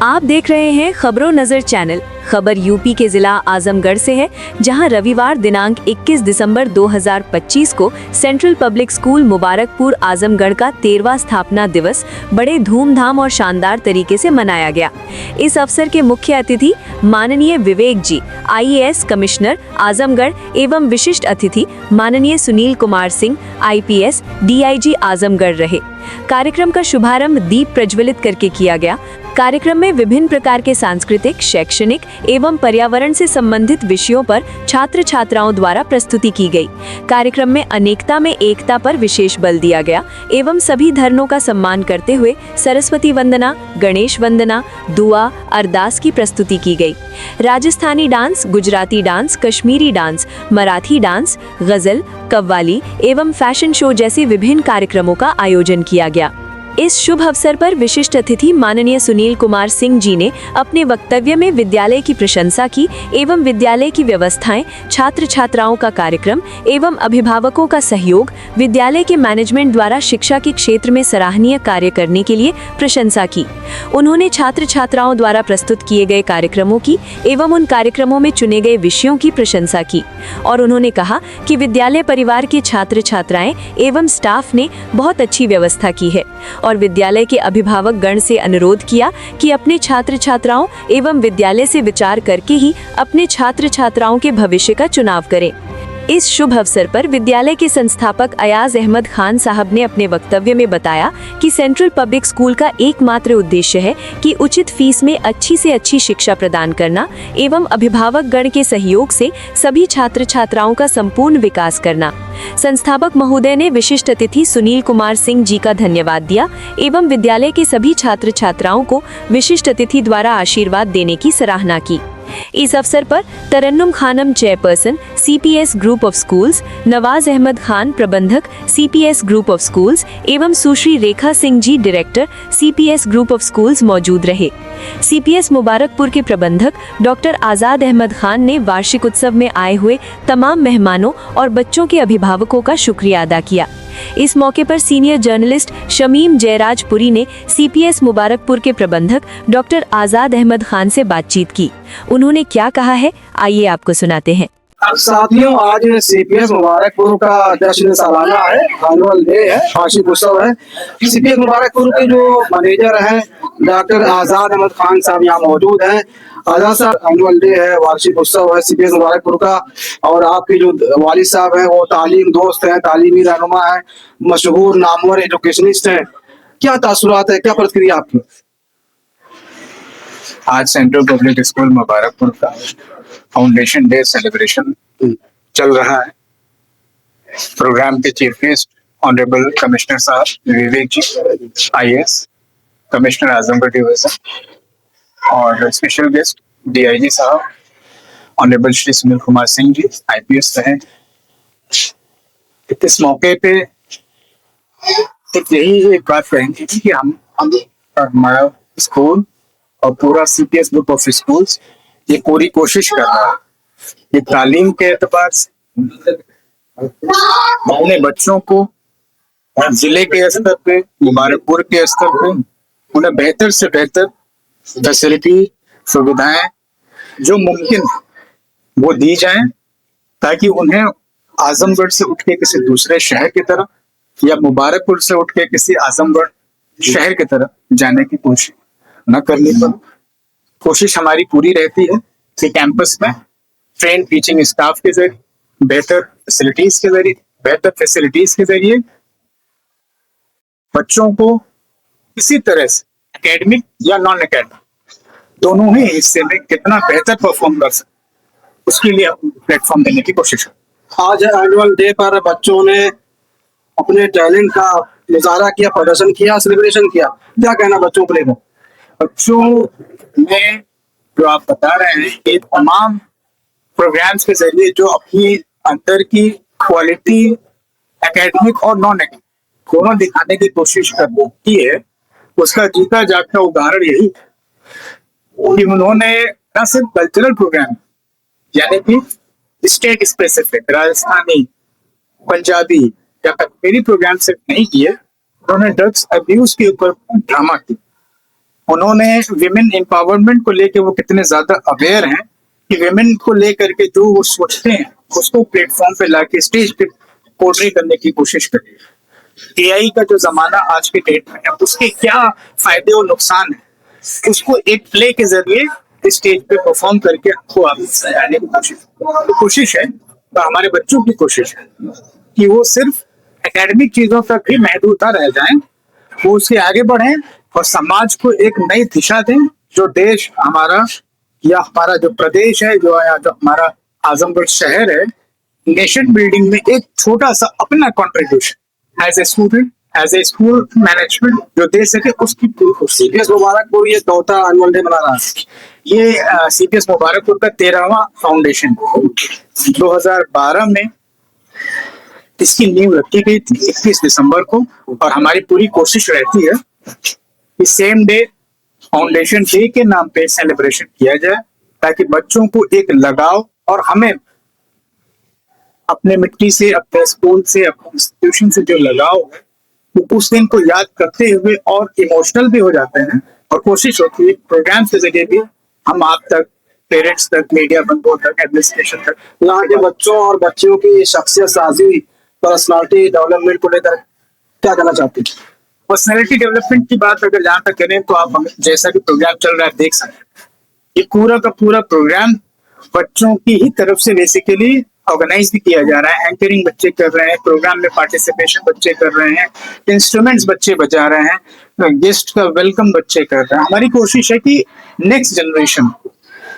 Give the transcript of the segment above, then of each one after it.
आप देख रहे हैं खबरों नजर चैनल। खबर यूपी के जिला आजमगढ़ से है, जहां रविवार दिनांक 21 दिसंबर 2025 को central public school Mubarakpur Azamgarh का 13वां स्थापना दिवस बड़े धूमधाम और शानदार तरीके से मनाया गया। इस अवसर के मुख्य अतिथि माननीय विवेक जी, IAS कमिश्नर आजमगढ़ एवं विशिष्ट अतिथि माननीय सुनील कुमार सिंह, IPS DIG आजमगढ़ रहे। कार्यक्रम का शुभारंभ दीप प्रज्वलित करके किया गया। कार्यक्रम में विभिन्न प्रकार के सांस्कृतिक, शैक्षणिक एवं पर्यावरण से संबंधित विषयों पर छात्र छात्राओं द्वारा प्रस्तुति की गई। कार्यक्रम में अनेकता में एकता पर विशेष बल दिया गया एवं सभी धर्मों का सम्मान करते हुए सरस्वती वंदना, गणेश वंदना, दुआ, अरदास की प्रस्तुति की गई। Rajasthani dance, Gujarati dance, Kashmiri dance, Marathi dance, गजल, कव्वाली एवं फैशन शो जैसे विभिन्न कार्यक्रमों का आयोजन किया गया। इस शुभ अवसर पर विशिष्ट अतिथि माननीय सुनील कुमार सिंह जी ने अपने वक्तव्य में विद्यालय की प्रशंसा की एवं विद्यालय की व्यवस्थाएं, छात्र छात्राओं का कार्यक्रम एवं अभिभावकों का सहयोग, विद्यालय के मैनेजमेंट द्वारा शिक्षा के क्षेत्र में सराहनीय कार्य करने के लिए प्रशंसा की। उन्होंने छात्र छात्राओं द्वारा प्रस्तुत किए गए कार्यक्रमों की एवं उन कार्यक्रमों में चुने गए विषयों की प्रशंसा की और उन्होंने कहा कि विद्यालय परिवार के छात्र छात्राएं एवं स्टाफ ने बहुत अच्छी व्यवस्था की है और विद्यालय के अभिभावक गण से अनुरोध किया कि अपने छात्र छात्राओं एवं विद्यालय से विचार करके ही अपने छात्र छात्राओं के भविष्य का चुनाव करें। इस शुभ अवसर पर विद्यालय के संस्थापक अयाज अहमद खान साहब ने अपने वक्तव्य में बताया कि सेंट्रल पब्लिक स्कूल का एकमात्र उद्देश्य है कि उचित फीस में अच्छी से अच्छी शिक्षा प्रदान करना एवं अभिभावक गण के सहयोग से सभी छात्र छात्राओं का संपूर्ण विकास करना। संस्थापक महोदय ने विशिष्ट अतिथि सुनील कुमार सिंह जी का धन्यवाद दिया एवं विद्यालय के सभी छात्र छात्राओं को विशिष्ट अतिथि द्वारा आशीर्वाद देने की सराहना की। इस अवसर पर Tarannum Khanam chairperson CPS group of schools, Nawaz Ahmad Khan प्रबंधक CPS ग्रुप ऑफ स्कूल्स एवं Sushri Rekha Singh ji director CPS group of schools मौजूद रहे। CPS मुबारकपुर के प्रबंधक डॉक्टर आजाद अहमद खान ने वार्षिक उत्सव में आए हुए तमाम मेहमानों और बच्चों के अभिभावकों का शुक्रिया अदा किया। इस मौके पर सीनियर जर्नलिस्ट शमीम जयराजपुरी ने CPS मुबारकपुर के प्रबंधक डॉक्टर आजाद अहमद खान से बातचीत की। उन्होंने क्या कहा है, आइए आपको सुनाते हैं। साथियों, आज CPS मुबारकपुर का जश्न सालाना है, एनुअल डे है, वार्षिक उत्सव है। CPS मुबारकपुर के जो मैनेजर हैं डॉक्टर आजाद अहमद खान साहब यहाँ मौजूद हैं। आजाद साहब, एनुअल डे है, वार्षिक उत्सव है CPS मुबारकपुर का, और आपके जो वालिद साहब हैं वो तालीम दोस्त हैं, तालीमी रहनुमा है, मशहूर नामवर एजुकेशनिस्ट हैं। क्या तासुरात है, क्या प्रतिक्रिया आपकी? आज सेंट्रल पब्लिक स्कूल मुबारकपुर का फाउंडेशन डे सेलिब्रेशन चल रहा है। प्रोग्राम के चीफ गेस्ट ऑनरेबल कमिश्नर साहब विवेक जी, IAS कमिश्नर आजमगढ़ डिवीजन, और स्पेशल गेस्ट DIG साहब ऑनरेबल श्री सुनील कुमार सिंह जी, IPS रहे। इस मौके पे यही एक बात कहेंगे कि हम हमारा स्कूल और पूरा CPS ग्रुप ऑफ स्कूल्स ये पूरी कोशिश कर रहा है कि तालीम के एतबार से अपने बच्चों को जिले के स्तर पे, मुबारकपुर के स्तर पे उन्हें बेहतर से बेहतर फैसिलिटी, सुविधाएं जो मुमकिन वो दी जाएं, ताकि उन्हें आजमगढ़ से उठ के किसी दूसरे शहर की तरफ या मुबारकपुर से उठ के किसी आजमगढ़ शहर की तरफ जाने की कोशिश न करनी पड़े। कोशिश हमारी पूरी रहती है कि कैंपस में ट्रेन टीचिंग स्टाफ के जरिए, बेहतर फैसिलिटीज के जरिए बच्चों को किसी तरह से एकेडमिक या नॉन एकेडमिक दोनों ही हिस्से में कितना बेहतर परफॉर्म कर सके, उसके लिए प्लेटफॉर्म देने की कोशिश है। आज एनुअल डे पर बच्चों ने अपने टैलेंट का मुजाहरा किया, प्रदर्शन किया, सेलिब्रेशन किया। क्या कहना बच्चों को लेकर? बच्चों में जो आप बता रहे हैं कि तमाम प्रोग्राम्स के जरिए जो अपनी अंदर की क्वालिटी एकेडमिक और नॉन एकेडमिक दोनों दिखाने की कोशिश करती है, उसका जीता जागता उदाहरण यही कि उन्होंने न सिर्फ कल्चरल प्रोग्राम यानी कि स्टेट स्पेसिफिक राजस्थानी, पंजाबी या कश्मीरी प्रोग्राम सिर्फ नहीं किए, उन्होंने ड्रग्स अब्यूज के ऊपर ड्रामा किया। उन्होंने विमेन एम्पावरमेंट को लेकर वो कितने ज्यादा अवेयर हैं कि विमेन को लेकर के जो वो सोचते हैं उसको प्लेटफॉर्म पे लाके स्टेज पे पोर्ट्रे करने की कोशिश करें। एआई का जो जमाना आज के डेट में है उसके क्या फायदे और नुकसान है उसको एक प्ले के जरिए स्टेज पे परफॉर्म करके आपको आगे समझाने की कोशिश है। तो हमारे बच्चों की कोशिश है कि वो सिर्फ एकेडमिक चीजों तक भी महदूद ना रह जाएं, वो उससे आगे बढ़ें और समाज को एक नई दिशा दें। जो देश हमारा या हमारा जो प्रदेश है जो हमारा आजमगढ़ शहर है, नेशन बिल्डिंग में एक छोटा सा अपना contribution as a student as a school management जो दे सके उसकी पूरी कोशिश। सीपीएस मुबारकपुर ये चौथा एनुअल डे मना रहा है। ये सीपीएस मुबारकपुर का 13वां फाउंडेशन 2012 में इसकी नींव रखी गई थी 21 दिसंबर को, और हमारी पूरी कोशिश रहती है कि सेम डे फाउंडेशन डे के नाम पे सेलिब्रेशन किया जाए ताकि बच्चों को एक लगाव और हमें अपने मिट्टी से, अपने स्कूल से, अपने इंस्टीट्यूशन से जो लगाव है वो उस दिन को याद करते हुए और इमोशनल भी हो जाते हैं। और कोशिश होती है प्रोग्राम के जरिए भी हम आप तक, पेरेंट्स तक, मीडिया बंधुओं तक, एडमिनिस्ट्रेशन तक यहाँ के बच्चों और बच्चियों की शख्सियत साजी, पर्सनालिटी डेवलपमेंट को लेकर क्या कहना चाहते हैं? पर्सनैलिटी डेवलपमेंट की बात अगर जहां तक करें तो आप जैसा कि प्रोग्राम चल रहा है देख सकते हैं, ये पूरा का पूरा प्रोग्राम बच्चों की ही तरफ से बेसिकली ऑर्गेनाइज भी किया जा रहा है। एंकरिंग बच्चे कर रहे हैं, प्रोग्राम में पार्टिसिपेशन बच्चे कर रहे हैं, इंस्ट्रूमेंट्स बच्चे बजा रहे हैं, गेस्ट का वेलकम बच्चे कर रहे हैं। हमारी कोशिश है कि नेक्स्ट जनरेशन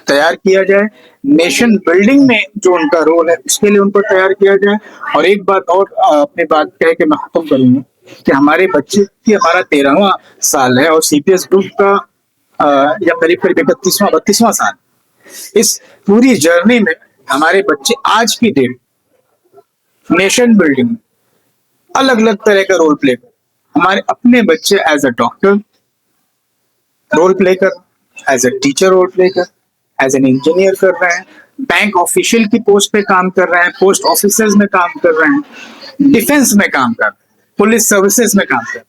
तैयार किया जाए, नेशन बिल्डिंग में जो उनका रोल है उसके लिए उनको तैयार किया जाए। और एक बात और अपनी बात कह के मैं खत्म करूंगा कि हमारे बच्चे की हमारा 13वां साल है और सीपीएस ग्रुप का या करीब करीब 32वां साल। इस पूरी जर्नी में हमारे बच्चे आज की डेट नेशन बिल्डिंग में अलग अलग तरह का रोल प्ले कर, हमारे अपने बच्चे as a doctor role play कर, as a teacher role play कर, एज एन इंजीनियर कर रहे हैं, बैंक ऑफिशियल की पोस्ट पे काम कर रहे हैं, पोस्ट ऑफिसर्स में काम कर रहे हैं, डिफेंस में काम कर रहे हैं, पुलिस सर्विसेज में काम कर रहे हैं।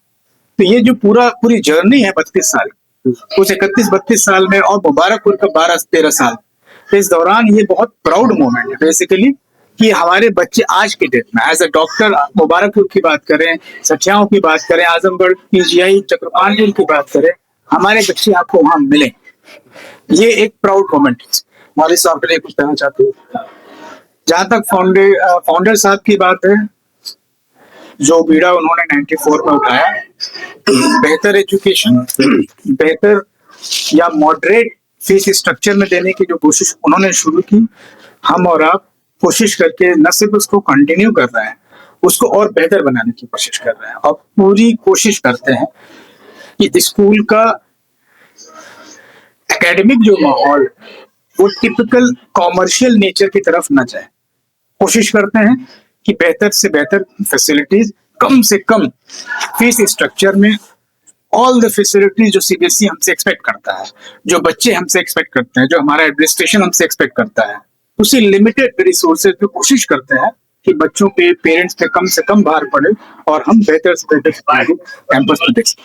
तो ये जो पूरी जर्नी है 32 साल, कुछ 31-32 साल में और मुबारकपुर का 12-13 साल, तो इस दौरान ये बहुत प्राउड मोमेंट है बेसिकली कि हमारे बच्चे आज के डेट में एज अ डॉक्टर मुबारकपुर की बात करें, सठियाओं की बात करें, आजमगढ़ पीजीआई चक्रपाणपुर की बात करें, हमारे बच्चे आपको वहां मिले। ये एक प्राउड मोमेंट है। वालिद साहब के लिए कुछ कहना चाहते हैं? जहां तक फाउंडर साहब की बात है, जो बीड़ा उन्होंने 94 में उठाया, बेहतर एजुकेशन, बेहतर या मॉडरेट फीस स्ट्रक्चर में देने की जो कोशिश उन्होंने शुरू की, हम और आप कोशिश करके न सिर्फ उसको कंटिन्यू कर रहे हैं, उसको और बेहतर बनाने की कोशिश कर रहे हैं। और पूरी कोशिश करते हैं कि स्कूल का एकेडमिक जो माहौल वो टिपिकल कॉमर्शियल नेचर की तरफ न जाए। कोशिश करते हैं कि बेहतर से बेहतर फैसिलिटीज, कम से कम फीस स्ट्रक्चर में ऑल द फैसिलिटीज जो सीबीएसई हमसे एक्सपेक्ट करता है, जो बच्चे हमसे एक्सपेक्ट करते हैं, जो हमारा एडमिनिस्ट्रेशन हमसे एक्सपेक्ट करता है, उसी लिमिटेड रिसोर्सेज पे कोशिश करते हैं कि बच्चों पे, पेरेंट्स पे कम से कम भार पड़े और हम बेहतर से बेहतर कैंपस पे देख।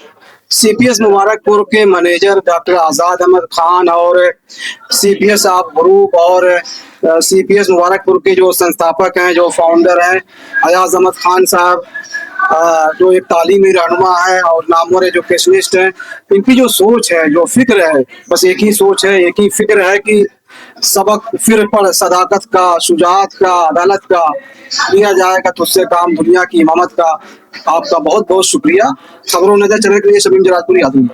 सीपीएस मुबारकपुर के मैनेजर डॉक्टर आजाद अहमद खान और सीपीएस आप ग्रुप और सीपीएस मुबारकपुर के जो संस्थापक हैं, जो फाउंडर हैं अयाज अहमद खान साहब, जो एक तालीमी रहनुमा है और नामवर एजुकेशनिस्ट हैं, इनकी जो सोच है, जो फिक्र है, बस एक ही सोच है, एक ही फिक्र है कि सबक फिर पढ़ सदाकत का, शुजाअत का, अदालत का, किया जाएगा तो उससे काम दुनिया की इमामत का। आपका बहुत बहुत शुक्रिया। खबरों नजर चलने के लिए शमीम जरादपुरी आदमी।